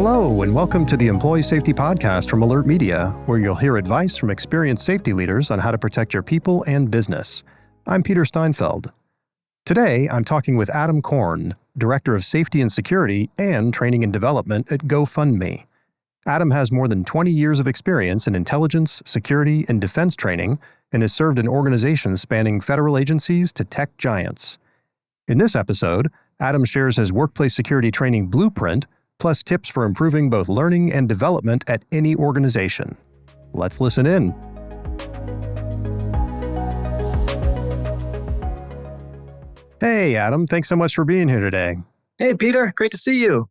Hello, and welcome to the Employee Safety Podcast from Alert Media, where you'll hear advice from experienced safety leaders on how to protect your people and business. I'm Peter Steinfeld. Today, I'm talking with Adam Korn, Director of Safety and Security and Training and Development at GoFundMe. Adam has more than 20 years of experience in intelligence, security, and defense training, and has served in organizations spanning federal agencies to tech giants. In this episode, Adam shares his workplace security training blueprint, plus tips for improving both learning and development at any organization. Let's listen in. Hey, Adam, thanks so much for being here today. Hey, Peter, great to see you.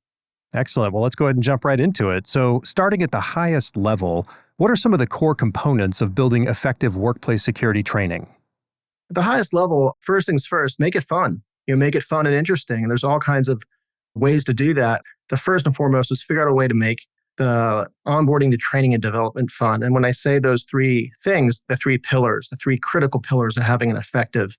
Excellent. Well, let's go ahead and jump right into it. So, starting at the highest level, what are some of the core components of building effective workplace security training? At the highest level, first things first, make it fun. Make it fun and interesting. And there's all kinds of ways to do that. The first and foremost is figure out a way to make the onboarding to training and development fun. And when I say those three things, the three pillars, the three critical pillars of having an effective,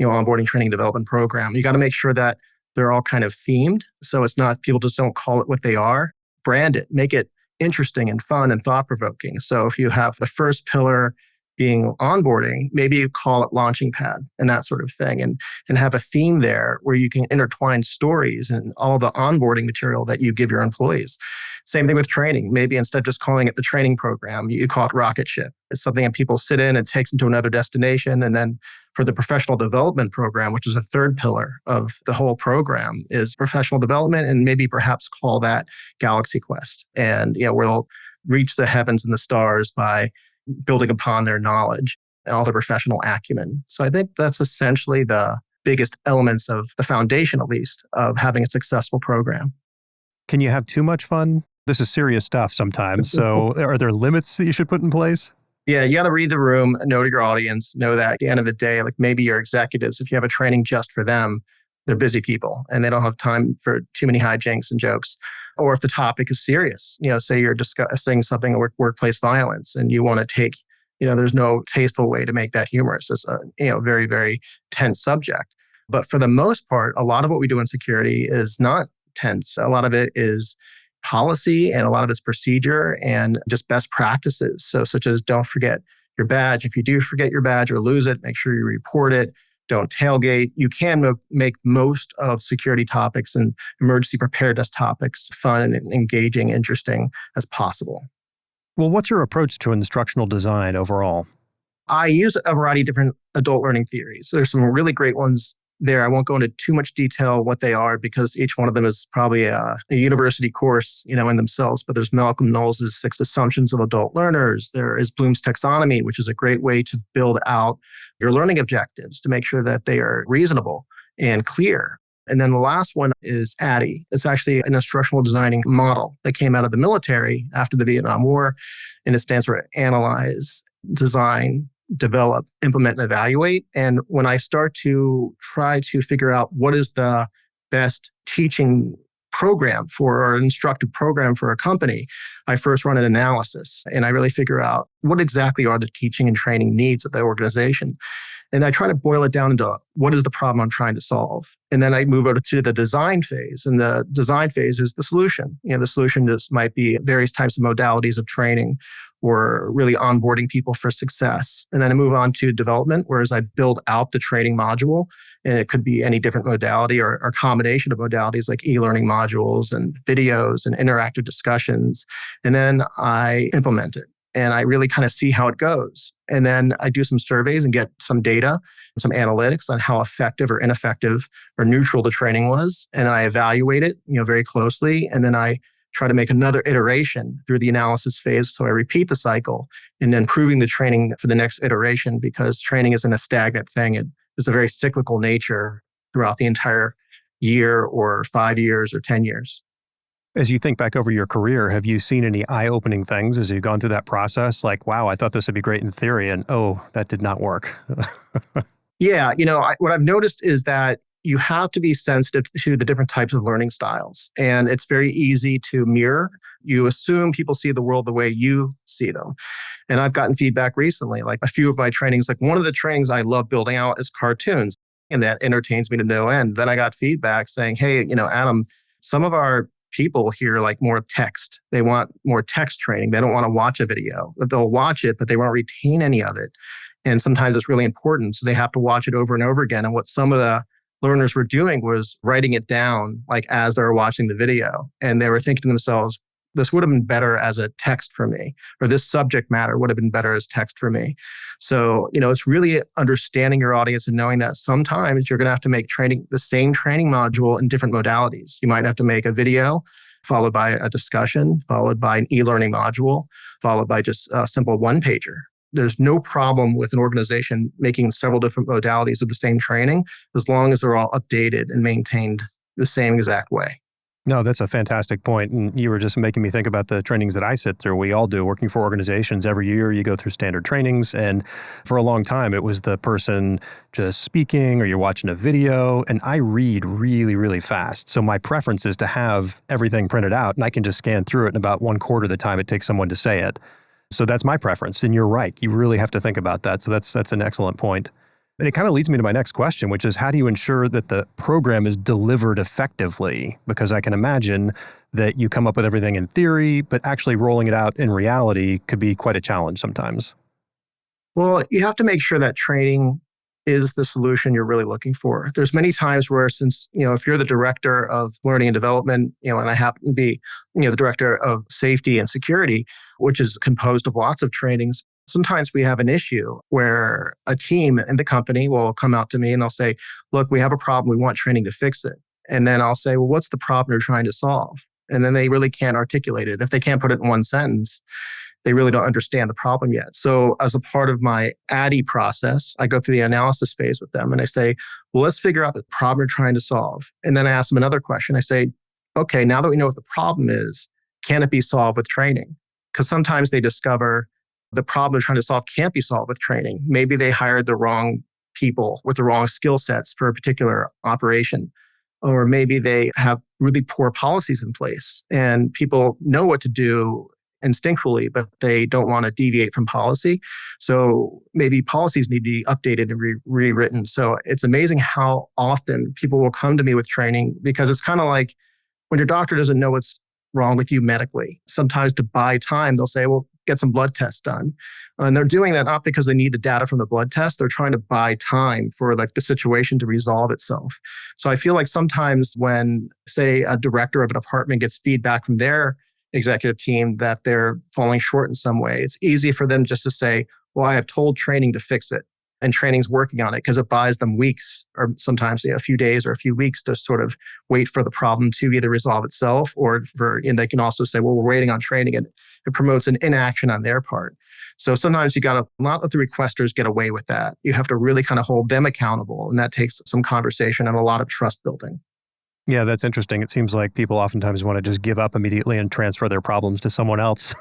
onboarding training development program, you got to make sure that they're all kind of themed. So it's not, people just don't call it what they are. Brand it, make it interesting and fun and thought-provoking. So if you have the first pillar being onboarding, maybe you call it launching pad and that sort of thing, and have a theme there where you can intertwine stories and all the onboarding material that you give your employees. Same thing with training. Maybe instead of just calling it the training program, you call it rocket ship. It's something that people sit in and takes into another destination. And then for the professional development program, which is a third pillar of the whole program, is professional development, and maybe perhaps call that Galaxy Quest. And we'll reach the heavens and the stars by building upon their knowledge and all the professional acumen. So I think that's essentially the biggest elements of the foundation, at least, of having a successful program. Can you have too much fun? This is serious stuff sometimes. So are there limits that you should put in place? Yeah, you got to read the room, know your audience, know that at the end of the day, like maybe your executives, if you have a training just for them, they're busy people and they don't have time for too many hijinks and jokes. Or if the topic is serious, say you're discussing something like workplace violence and you want to take, there's no tasteful way to make that humorous. It's a, very, very tense subject. But for the most part, a lot of what we do in security is not tense. A lot of it is policy and a lot of it's procedure and just best practices. So such as don't forget your badge. If you do forget your badge or lose it, make sure you report it. Don't tailgate. You can make most of security topics and emergency preparedness topics fun and engaging, interesting as possible. Well, what's your approach to instructional design overall? I use a variety of different adult learning theories. There's some really great ones there. I won't go into too much detail what they are because each one of them is probably a university course, in themselves. But there's Malcolm Knowles' 6 Assumptions of Adult Learners. There is Bloom's Taxonomy, which is a great way to build out your learning objectives to make sure that they are reasonable and clear. And then the last one is ADDIE. It's actually an instructional designing model that came out of the military after the Vietnam War, and it stands for Analyze, Design, Develop, Implement, and Evaluate. And when I start to try to figure out what is the best teaching program or instructive program for a company, I first run an analysis and I really figure out what exactly are the teaching and training needs of the organization. And I try to boil it down into what is the problem I'm trying to solve. And then I move over to the design phase. And the design phase is the solution. The solution just might be various types of modalities of training or really onboarding people for success. And then I move on to development, whereas I build out the training module. And it could be any different modality or combination of modalities like e-learning modules and videos and interactive discussions. And then I implement it. And I really kind of see how it goes. And then I do some surveys and get some data, some analytics on how effective or ineffective or neutral the training was. And I evaluate it, very closely. And then I try to make another iteration through the analysis phase. So I repeat the cycle and then improving the training for the next iteration, because training isn't a stagnant thing. It is a very cyclical nature throughout the entire year or 5 years or 10 years. As you think back over your career, have you seen any eye-opening things as you've gone through that process? Like, wow, I thought this would be great in theory, and oh, that did not work. Yeah, what I've noticed is that you have to be sensitive to the different types of learning styles. And it's very easy to mirror. You assume people see the world the way you see them. And I've gotten feedback recently, like a few of my trainings, like one of the trainings I love building out is cartoons. And that entertains me to no end. Then I got feedback saying, hey, Adam, some of our people hear like more text. They want more text training. They don't want to watch a video. They'll watch it, but they won't retain any of it. And sometimes it's really important. So they have to watch it over and over again. And what some of the learners were doing was writing it down like as they were watching the video. And they were thinking to themselves, this would have been better as a text for me, or this subject matter would have been better as text for me. So, it's really understanding your audience and knowing that sometimes you're going to have to make the same training module in different modalities. You might have to make a video followed by a discussion, followed by an e-learning module, followed by just a simple one-pager. There's no problem with an organization making several different modalities of the same training as long as they're all updated and maintained the same exact way. No, that's a fantastic point. And you were just making me think about the trainings that I sit through. We all do, working for organizations. Every year you go through standard trainings. And for a long time, it was the person just speaking or you're watching a video. And I read really, really fast. So my preference is to have everything printed out and I can just scan through it in about 1/4 of the time it takes someone to say it. So that's my preference. And you're right. You really have to think about that. So that's an excellent point. And it kind of leads me to my next question, which is how do you ensure that the program is delivered effectively? Because I can imagine that you come up with everything in theory, but actually rolling it out in reality could be quite a challenge sometimes. Well, you have to make sure that training is the solution you're really looking for. There's many times where since, if you're the director of learning and development, and I happen to be, the director of safety and security, which is composed of lots of trainings, sometimes we have an issue where a team in the company will come out to me and they'll say, look, we have a problem. We want training to fix it. And then I'll say, well, what's the problem you're trying to solve? And then they really can't articulate it. If they can't put it in one sentence, they really don't understand the problem yet. So as a part of my ADDIE process, I go through the analysis phase with them and I say, well, let's figure out the problem you're trying to solve. And then I ask them another question. I say, okay, now that we know what the problem is, can it be solved with training? Because sometimes they discover the problem they're trying to solve can't be solved with training. Maybe they hired the wrong people with the wrong skill sets for a particular operation. Or maybe they have really poor policies in place and people know what to do instinctually, but they don't want to deviate from policy. So maybe policies need to be updated and rewritten. So it's amazing how often people will come to me with training because it's kind of like when your doctor doesn't know what's wrong with you medically. Sometimes to buy time, they'll say, well, get some blood tests done. And they're doing that not because they need the data from the blood test. They're trying to buy time for like the situation to resolve itself. So I feel like sometimes when, say, a director of a department gets feedback from their executive team that they're falling short in some way, it's easy for them just to say, well, I have told training to fix it. And training's working on it because it buys them weeks or sometimes a few days or a few weeks to sort of wait for the problem to either resolve itself and they can also say, well, we're waiting on training, and it promotes an inaction on their part. So sometimes you got to not let the requesters get away with that. You have to really kind of hold them accountable. And that takes some conversation and a lot of trust building. Yeah, that's interesting. It seems like people oftentimes want to just give up immediately and transfer their problems to someone else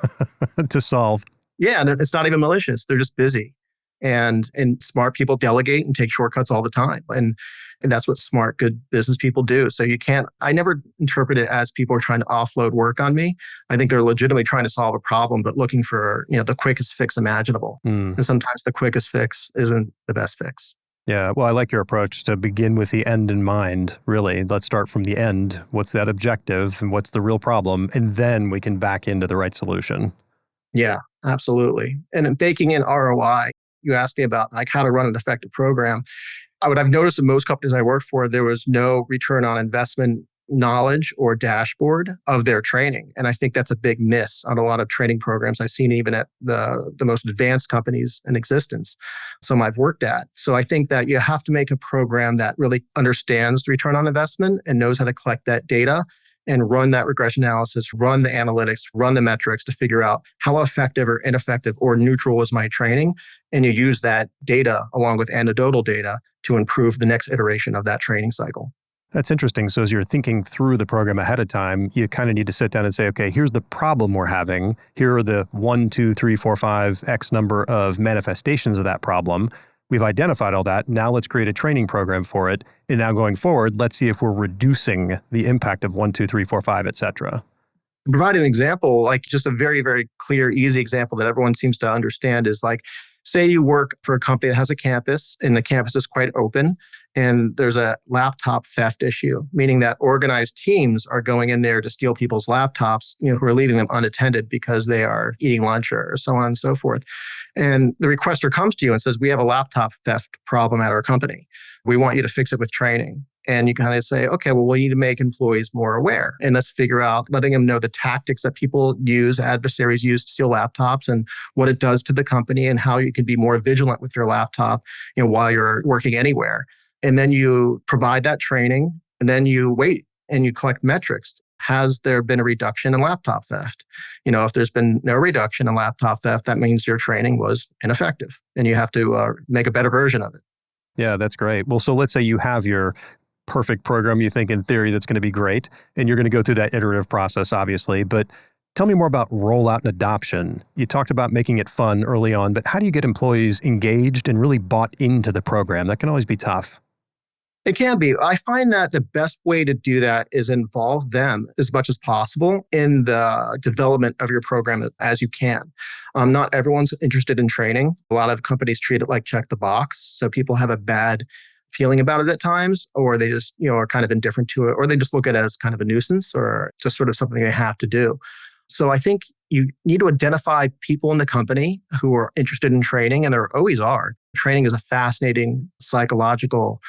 to solve. Yeah, it's not even malicious. They're just busy. And smart people delegate and take shortcuts all the time. And that's what smart, good business people do. So I never interpret it as people are trying to offload work on me. I think they're legitimately trying to solve a problem, but looking for, the quickest fix imaginable. And sometimes the quickest fix isn't the best fix. Yeah, well, I like your approach to begin with the end in mind, really. Let's start from the end. What's that objective and what's the real problem? And then we can back into the right solution. Yeah, absolutely. And in baking in ROI, you asked me about like how to run an effective program. What I've noticed in most companies I work for, there was no return on investment knowledge or dashboard of their training. And I think that's a big miss on a lot of training programs I've seen even at the most advanced companies in existence, some I've worked at. So I think that you have to make a program that really understands the return on investment and knows how to collect that data and run that regression analysis, run the analytics, run the metrics to figure out how effective or ineffective or neutral was my training. And you use that data along with anecdotal data to improve the next iteration of that training cycle. That's interesting. So as you're thinking through the program ahead of time, you kind of need to sit down and say, okay, here's the problem we're having. Here are the 1, 2, 3, 4, 5, X number of manifestations of that problem. We've identified all that. Now let's create a training program for it. And now going forward, let's see if we're reducing the impact of 1, 2, 3, 4, 5, et cetera. Provide an example, like just a very, very clear, easy example that everyone seems to understand is like, say you work for a company that has a campus and the campus is quite open And there's a laptop theft issue, meaning that organized teams are going in there to steal people's laptops, who are leaving them unattended because they are eating lunch or so on and so forth. And the requester comes to you and says, we have a laptop theft problem at our company. We want you to fix it with training. And you kind of say, okay, well, we need to make employees more aware. And let's figure out, letting them know the tactics that people use, adversaries use to steal laptops, and what it does to the company, and how you can be more vigilant with your laptop, while you're working anywhere. And then you provide that training, and then you wait and you collect metrics. Has there been a reduction in laptop theft? If there's been no reduction in laptop theft, that means your training was ineffective and you have to make a better version of it. Yeah, that's great. Well, so let's say you have your perfect program, you think in theory that's going to be great, and you're going to go through that iterative process, obviously. But tell me more about rollout and adoption. You talked about making it fun early on, but how do you get employees engaged and really bought into the program? That can always be tough. It can be. I find that the best way to do that is involve them as much as possible in the development of your program as you can. Not everyone's interested in training. A lot of companies treat it like check the box. So people have a bad feeling about it at times, or they just, are kind of indifferent to it, or they just look at it as kind of a nuisance or just sort of something they have to do. So I think you need to identify people in the company who are interested in training, and there always are. Training is a fascinating psychological,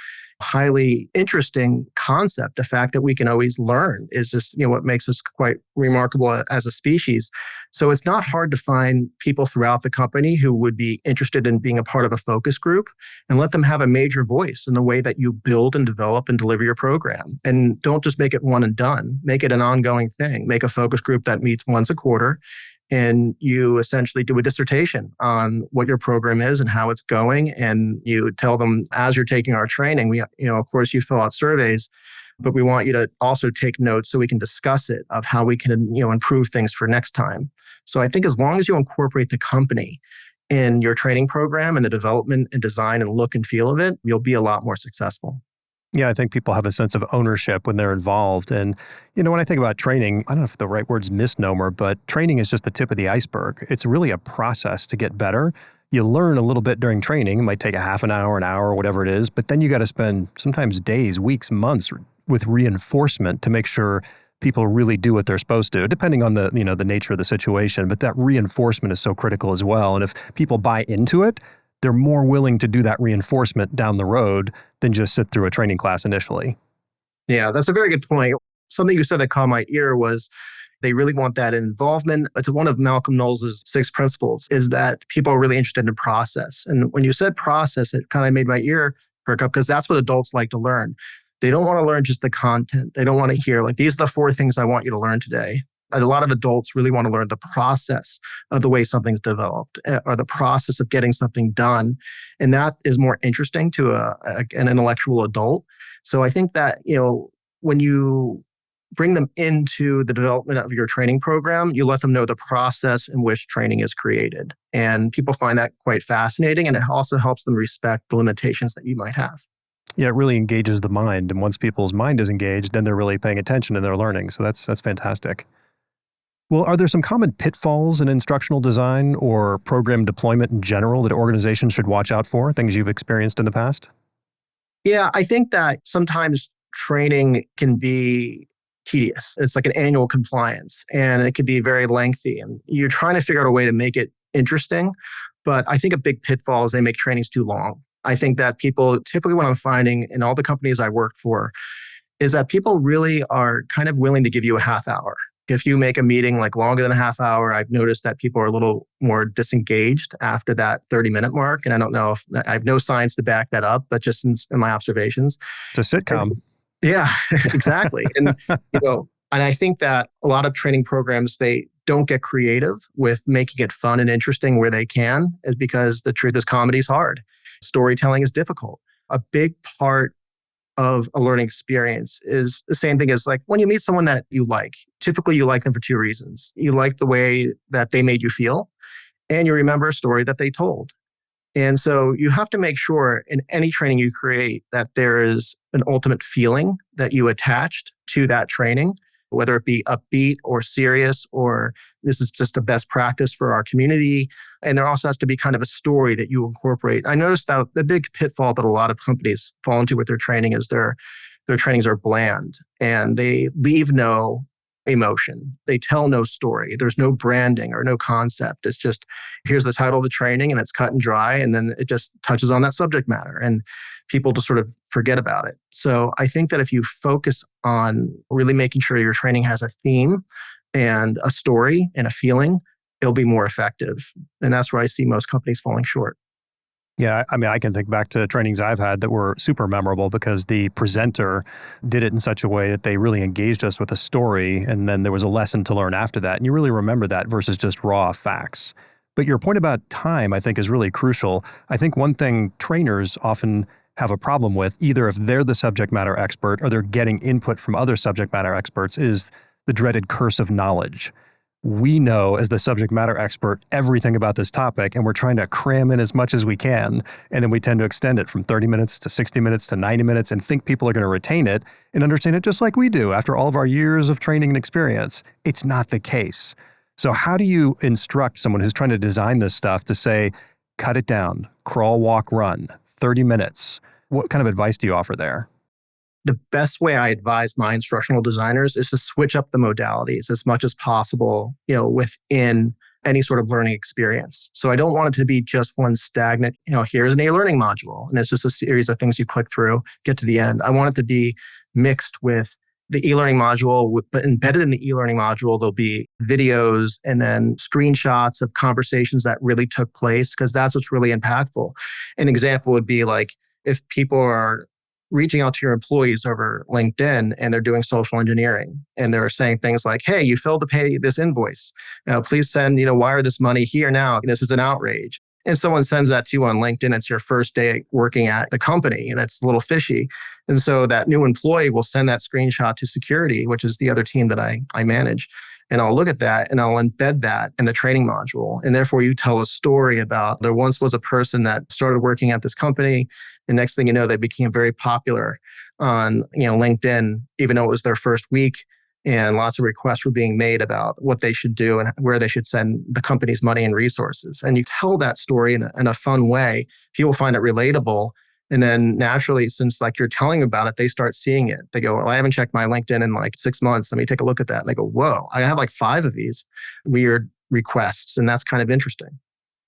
highly interesting concept. The fact that we can always learn is just, what makes us quite remarkable as a species. So it's not hard to find people throughout the company who would be interested in being a part of a focus group, and let them have a major voice in the way that you build and develop and deliver your program. And don't just make it one and done. Make it an ongoing thing. Make a focus group that meets once a quarter, and you essentially do a dissertation on what your program is and how it's going. And you tell them, as you're taking our training, we, of course, you fill out surveys, but we want you to also take notes so we can discuss it of how we can, improve things for next time. So I think as long as you incorporate the company in your training program and the development and design and look and feel of it, you'll be a lot more successful. Yeah, I think people have a sense of ownership when they're involved. And, when I think about training, I don't know if the right word's misnomer, but training is just the tip of the iceberg. It's really a process to get better. You learn a little bit during training. It might take a half an hour, whatever it is, but then you got to spend sometimes days, weeks, months with reinforcement to make sure people really do what they're supposed to, depending on the nature of the situation. But that reinforcement is so critical as well. And if people buy into it, they're more willing to do that reinforcement down the road than just sit through a training class initially. Yeah, that's a very good point. Something you said that caught my ear was they really want that involvement. It's one of Malcolm Knowles' 6 principles, is that people are really interested in process. And when you said process, it kind of made my ear perk up, because that's what adults like to learn. They don't want to learn just the content. They don't want to hear, like, these are the 4 things I want you to learn today. A lot of adults really want to learn the process of the way something's developed, or the process of getting something done. And that is more interesting to an intellectual adult. So I think that, when you bring them into the development of your training program, you let them know the process in which training is created. And people find that quite fascinating. And it also helps them respect the limitations that you might have. Yeah, it really engages the mind. And once people's mind is engaged, then they're really paying attention and they're learning. So that's fantastic. Well, are there some common pitfalls in instructional design or program deployment in general that organizations should watch out for, things you've experienced in the past? Yeah, I think that sometimes training can be tedious. It's like an annual compliance, and it can be very lengthy. And you're trying to figure out a way to make it interesting. But I think a big pitfall is they make trainings too long. I think that people, typically what I'm finding in all the companies I worked for, is that people really are kind of willing to give you a half hour. If you make a meeting like longer than a half hour, I've noticed that people are a little more disengaged after that 30-minute mark. And I don't know if I have no science to back that up, but just in my observations. It's a sitcom. Yeah, exactly. And, and I think that a lot of training programs, they don't get creative with making it fun and interesting where they can, is because the truth is comedy is hard. Storytelling is difficult. A big part of a learning experience is the same thing as, like, when you meet someone that you like. Typically, you like them for 2 reasons. You like the way that they made you feel, and you remember a story that they told. And so you have to make sure in any training you create that there is an ultimate feeling that you attached to that training, whether it be upbeat or serious, or this is just a best practice for our community. And there also has to be kind of a story that you incorporate. I noticed that the big pitfall that a lot of companies fall into with their training is their trainings are bland and they leave no emotion. They tell no story. There's no branding or no concept. It's just, here's the title of the training and it's cut and dry. And then it just touches on that subject matter and people just sort of forget about it. So I think that if you focus on really making sure your training has a theme and a story and a feeling, it'll be more effective. And that's where I see most companies falling short. Yeah, I mean, I can think back to trainings I've had that were super memorable because the presenter did it in such a way that they really engaged us with a story, and then there was a lesson to learn after that. And you really remember that versus just raw facts. But your point about time, I think, is really crucial. I think one thing trainers often have a problem with, either if they're the subject matter expert or they're getting input from other subject matter experts, is the dreaded curse of knowledge. We know as the subject matter expert everything about this topic, and we're trying to cram in as much as we can. And then we tend to extend it from 30 minutes to 60 minutes to 90 minutes and think people are going to retain it and understand it just like we do after all of our years of training and experience. It's not the case. So how do you instruct someone who's trying to design this stuff to say, cut it down, crawl, walk, run, 30 minutes? What kind of advice do you offer there? The best way I advise my instructional designers is to switch up the modalities as much as possible, within any sort of learning experience. So I don't want it to be just one stagnant, here's an e-learning module, and it's just a series of things you click through, get to the end. I want it to be mixed with the e-learning module, but embedded in the e-learning module, there'll be videos and then screenshots of conversations that really took place, because that's what's really impactful. An example would be like if people are reaching out to your employees over LinkedIn and they're doing social engineering and they're saying things like, hey, you failed to pay this invoice. Please send, wire this money here now. This is an outrage. And someone sends that to you on LinkedIn. It's your first day working at the company, and that's a little fishy. And so that new employee will send that screenshot to security, which is the other team that I manage. And I'll look at that and I'll embed that in the training module. And therefore you tell a story about there once was a person that started working at this company. And next thing you know, they became very popular on LinkedIn, even though it was their first week. And lots of requests were being made about what they should do and where they should send the company's money and resources. And you tell that story in a fun way. People find it relatable. And then naturally, since you're telling about it, they start seeing it. They go, well, I haven't checked my LinkedIn in 6 months. Let me take a look at that. And they go, whoa, I have 5 of these weird requests. And that's kind of interesting.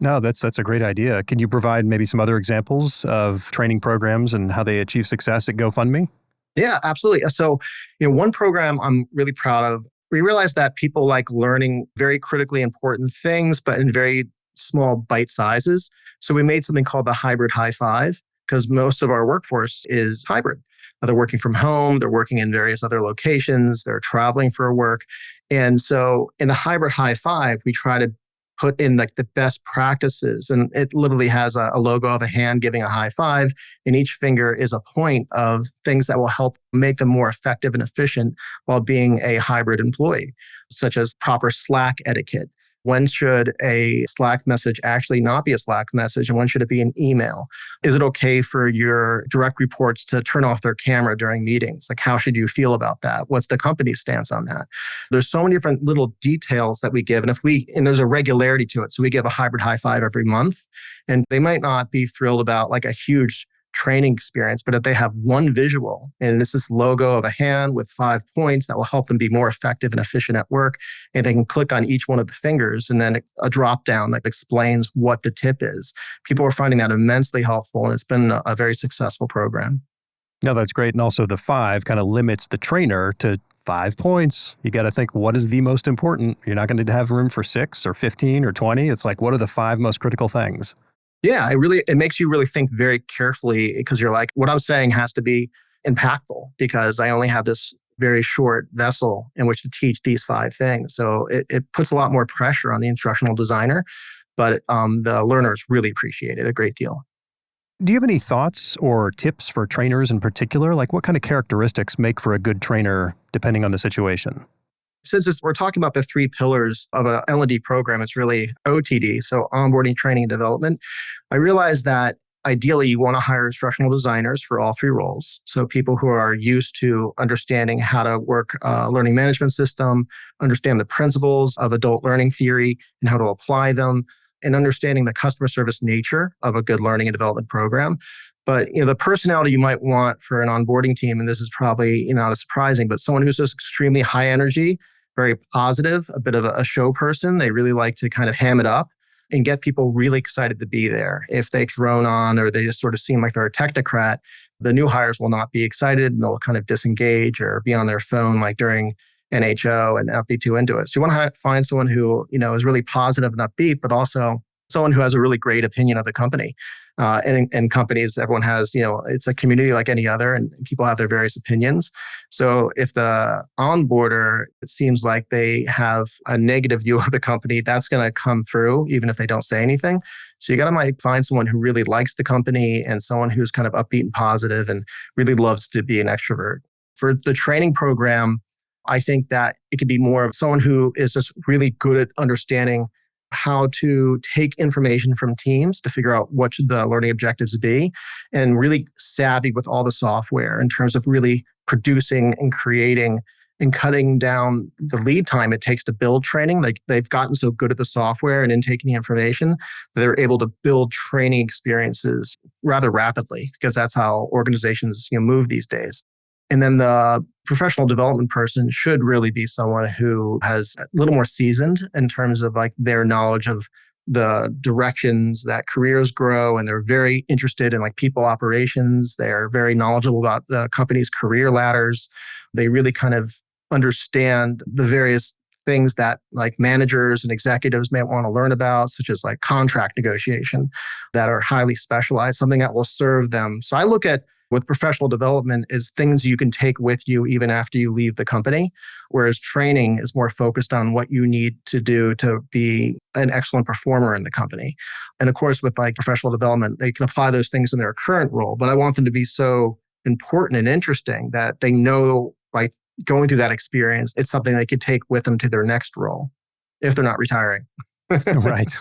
No, that's a great idea. Can you provide maybe some other examples of training programs and how they achieve success at GoFundMe? Yeah, absolutely. So, one program I'm really proud of, we realized that people like learning very critically important things, but in very small bite sizes. So we made something called the hybrid high five, because most of our workforce is hybrid. They're working from home, they're working in various other locations, they're traveling for work. And so in the hybrid high five, we try to put in the best practices. And it literally has a logo of a hand giving a high five, and each finger is a point of things that will help make them more effective and efficient while being a hybrid employee, such as proper Slack etiquette. When should a Slack message actually not be a Slack message, and when should it be an email? Is it okay for your direct reports to turn off their camera during meetings? How should you feel about that? What's the company's stance on that? There's so many different little details that we give. And there's a regularity to it. So we give a hybrid high five every month, and they might not be thrilled about a huge training experience, but if they have one visual, and it's this logo of a hand with 5 points that will help them be more effective and efficient at work, and they can click on each one of the fingers, and then a drop down that explains what the tip is. People are finding that immensely helpful, and it's been a very successful program. No, that's great. And also the 5 kind of limits the trainer to 5 points. You got to think, what is the most important? You're not going to have room for 6 or 15 or 20. It's what are the 5 most critical things? Yeah, it makes you really think very carefully, because you're like, what I'm saying has to be impactful because I only have this very short vessel in which to teach these 5 things. So it puts a lot more pressure on the instructional designer, but the learners really appreciate it a great deal. Do you have any thoughts or tips for trainers in particular? What kind of characteristics make for a good trainer depending on the situation? Since we're talking about the 3 pillars of a L&D program, it's really OTD, so onboarding, training, and development. I realized that Ideally, you want to hire instructional designers for all three roles. So people who are used to understanding how to work a learning management system, understand the principles of adult learning theory and how to apply them, and understanding the customer service nature of a good learning and development program. But the personality you might want for an onboarding team, and this is probably not as surprising, but someone who's just extremely high energy, very positive, a bit of a show person. They really like to kind of ham it up and get people really excited to be there. If they drone on or they just sort of seem like they're a technocrat, the new hires will not be excited and they'll kind of disengage or be on their phone like during NHO and not be too into it. So you want to find someone who, is really positive and upbeat, but also someone who has a really great opinion of the company. And in companies, everyone has, it's a community like any other, and people have their various opinions. So if the onboarder, it seems like they have a negative view of the company, that's going to come through, even if they don't say anything. So you got to find someone who really likes the company and someone who's kind of upbeat and positive and really loves to be an extrovert. For the training program, I think that it could be more of someone who is just really good at understanding how to take information from teams to figure out what should the learning objectives be, and really savvy with all the software in terms of really producing and creating and cutting down the lead time it takes to build training. Like they've gotten so good at the software and in taking the information that they're able to build training experiences rather rapidly, because that's how organizations move these days. And then the professional development person should really be someone who has a little more seasoned in terms of like their knowledge of the directions that careers grow. And they're very interested in like people operations. They're very knowledgeable about the company's career ladders. They really kind of understand the various things that like managers and executives may want to learn about, such as like contract negotiation, that are highly specialized, something that will serve them. So I look at with professional development is things you can take with you even after you leave the company, whereas training is more focused on what you need to do to be an excellent performer in the company. And of course, with like professional development, they can apply those things in their current role, but I want them to be so important and interesting that they know by going through that experience, it's something they could take with them to their next role if they're not retiring. Right.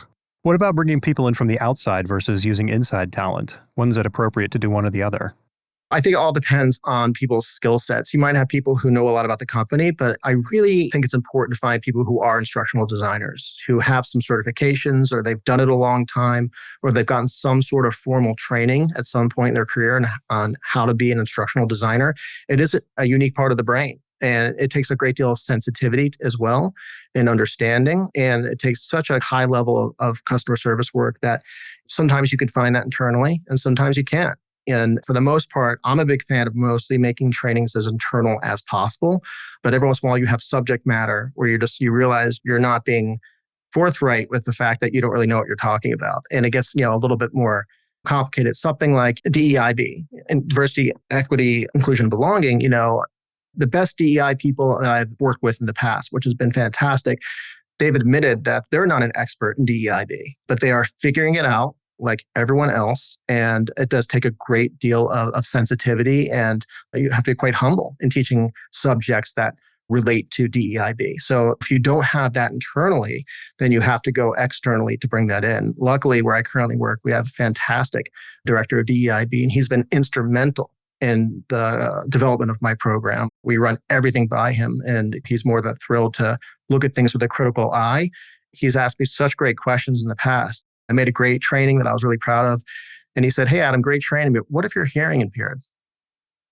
What about bringing people in from the outside versus using inside talent? When's it appropriate to do one or the other? I think it all depends on people's skill sets. You might have people who know a lot about the company, but I really think it's important to find people who are instructional designers, who have some certifications, or they've done it a long time, or they've gotten some sort of formal training at some point in their career on how to be an instructional designer. It is a unique part of the brain. And it takes a great deal of sensitivity as well and understanding. And it takes such a high level of customer service work that sometimes you can find that internally and sometimes you can't. And for the most part, I'm a big fan of mostly making trainings as internal as possible. But every once in a while, you have subject matter where you realize you're not being forthright with the fact that you don't really know what you're talking about. And it gets, a little bit more complicated. Something like DEIB, and diversity, equity, inclusion, and belonging, the best DEI people that I've worked with in the past, which has been fantastic, they've admitted that they're not an expert in DEIB, but they are figuring it out like everyone else. And it does take a great deal of sensitivity, and you have to be quite humble in teaching subjects that relate to DEIB. So if you don't have that internally, then you have to go externally to bring that in. Luckily, where I currently work, we have a fantastic director of DEIB, and he's been instrumental in the development of my program. We run everything by him, and he's more than thrilled to look at things with a critical eye. He's asked me such great questions in the past. I made a great training that I was really proud of. And he said, "Hey, Adam, great training, but what if you're hearing impaired?"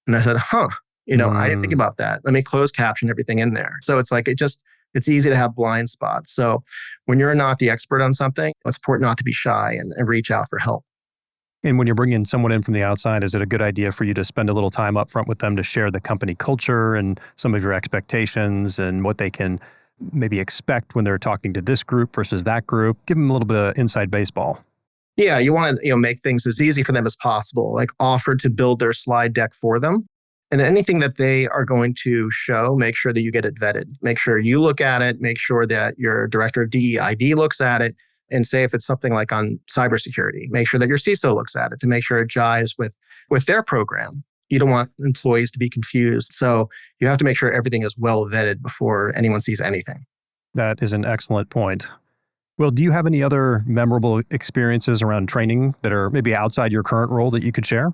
And I said, I didn't think about that. Let me closed caption everything in there. So it's like, it's easy to have blind spots. So when you're not the expert on something, it's important not to be shy and reach out for help. And when you're bringing someone in from the outside, is it a good idea for you to spend a little time up front with them to share the company culture and some of your expectations and what they can maybe expect when they're talking to this group versus that group? Give them a little bit of inside baseball. Yeah, you want to make things as easy for them as possible, like offer to build their slide deck for them. And anything that they are going to show, make sure that you get it vetted. Make sure you look at it, make sure that your director of DEIB looks at it, and say if it's something like on cybersecurity, make sure that your CISO looks at it to make sure it jives with their program. You don't want employees to be confused. So you have to make sure everything is well vetted before anyone sees anything. That is an excellent point. Well, do you have any other memorable experiences around training that are maybe outside your current role that you could share?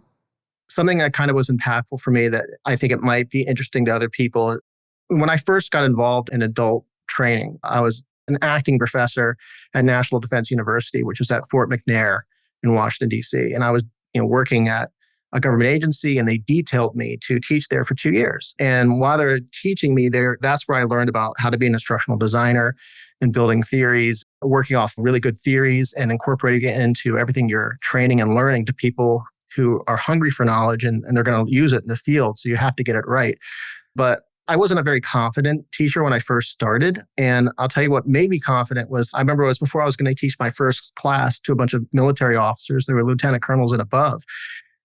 Something that kind of was impactful for me that I think it might be interesting to other people. When I first got involved in adult training, I was an acting professor at National Defense University, which is at Fort McNair in Washington, D.C. And I was working at a government agency, and they detailed me to teach there for 2 years. And while they were teaching me there, that's where I learned about how to be an instructional designer and building theories, working off really good theories and incorporating it into everything you're training and learning to people who are hungry for knowledge and they're going to use it in the field. So you have to get it right. But I wasn't a very confident teacher when I first started. And I'll tell you what made me confident was, I remember it was before I was going to teach my first class to a bunch of military officers. They were lieutenant colonels and above.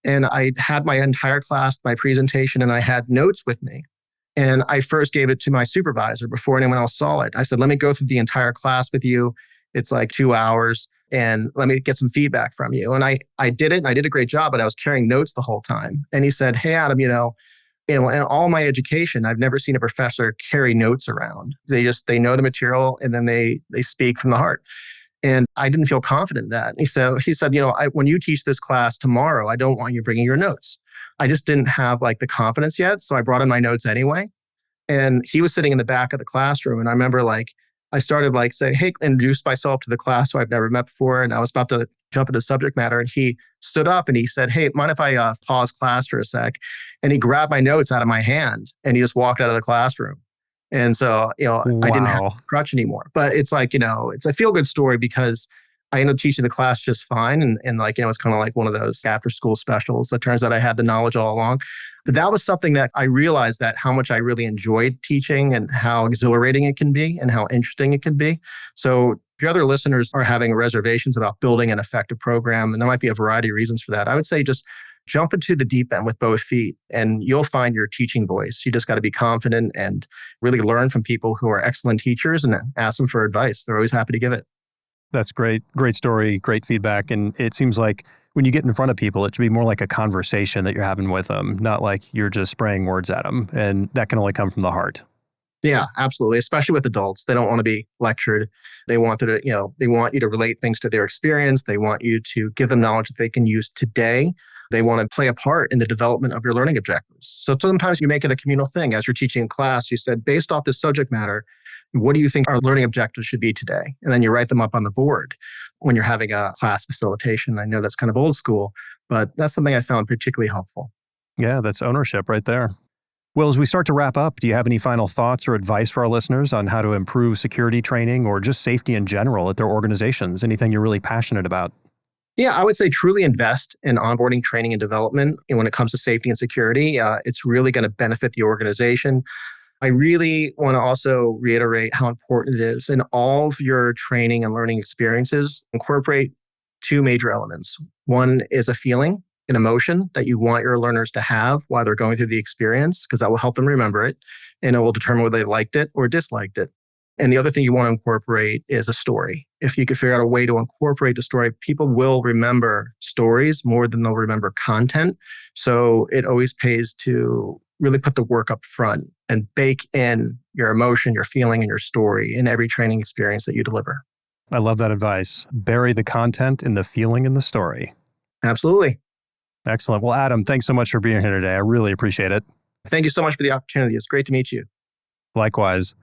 And I had my entire class, my presentation, and I had notes with me. And I first gave it to my supervisor before anyone else saw it. I said, let me go through the entire class with you. It's like 2 hours. And let me get some feedback from you. And I did it, and I did a great job, but I was carrying notes the whole time. And he said, hey, Adam, in all my education, I've never seen a professor carry notes around. They know the material, and then they speak from the heart. And I didn't feel confident in that. And he said, when you teach this class tomorrow, I don't want you bringing your notes. I just didn't have the confidence yet. So I brought in my notes anyway. And he was sitting in the back of the classroom. And I remember I started saying, hey, introduce myself to the class who I've never met before. And I was about to jump into subject matter. And he stood up and he said, hey, mind if I pause class for a sec? And he grabbed my notes out of my hand and he just walked out of the classroom. And so, Wow. I didn't have a crutch anymore. But it's it's a feel-good story because I ended up teaching the class just fine. And it's kind of like one of those after-school specials. It turns out I had the knowledge all along. But that was something that I realized that how much I really enjoyed teaching and how exhilarating it can be and how interesting it can be. So if your other listeners are having reservations about building an effective program, and there might be a variety of reasons for that, I would say just jump into the deep end with both feet and you'll find your teaching voice. You just got to be confident and really learn from people who are excellent teachers and ask them for advice. They're always happy to give it. That's great. Great story, great feedback. And it seems like when you get in front of people, it should be more like a conversation that you're having with them, not like you're just spraying words at them. And that can only come from the heart. Yeah, absolutely. Especially with adults. They don't want to be lectured. They want they want you to relate things to their experience. They want you to give them knowledge that they can use today. They want to play a part in the development of your learning objectives. So sometimes you make it a communal thing. As you're teaching in class, you said, based off this subject matter, what do you think our learning objectives should be today? And then you write them up on the board when you're having a class facilitation. I know that's kind of old school, but that's something I found particularly helpful. Yeah, that's ownership right there. Well, as we start to wrap up, do you have any final thoughts or advice for our listeners on how to improve security training or just safety in general at their organizations? Anything you're really passionate about? Yeah, I would say truly invest in onboarding, training, and development. And when it comes to safety and security, it's really going to benefit the organization. I really want to also reiterate how important it is in all of your training and learning experiences, incorporate two major elements. One is a feeling, an emotion that you want your learners to have while they're going through the experience, because that will help them remember it, and it will determine whether they liked it or disliked it. And the other thing you want to incorporate is a story. If you could figure out a way to incorporate the story, people will remember stories more than they'll remember content. So it always pays to really put the work up front and bake in your emotion, your feeling, and your story in every training experience that you deliver. I love that advice. Bury the content in the feeling and the story. Absolutely. Excellent. Well, Adam, thanks so much for being here today. I really appreciate it. Thank you so much for the opportunity. It's great to meet you. Likewise.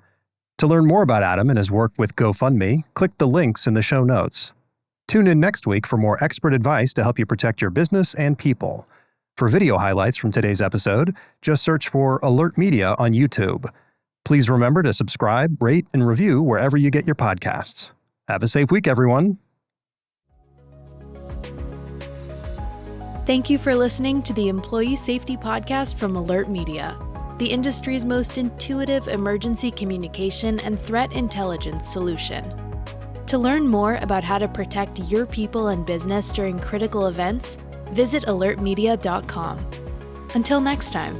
To learn more about Adam and his work with GoFundMe, click the links in the show notes. Tune in next week for more expert advice to help you protect your business and people. For video highlights from today's episode, just search for Alert Media on YouTube. Please remember to subscribe, rate, and review wherever you get your podcasts. Have a safe week, everyone. Thank you for listening to the Employee Safety Podcast from Alert Media, the industry's most intuitive emergency communication and threat intelligence solution. To learn more about how to protect your people and business during critical events, visit alertmedia.com. Until next time.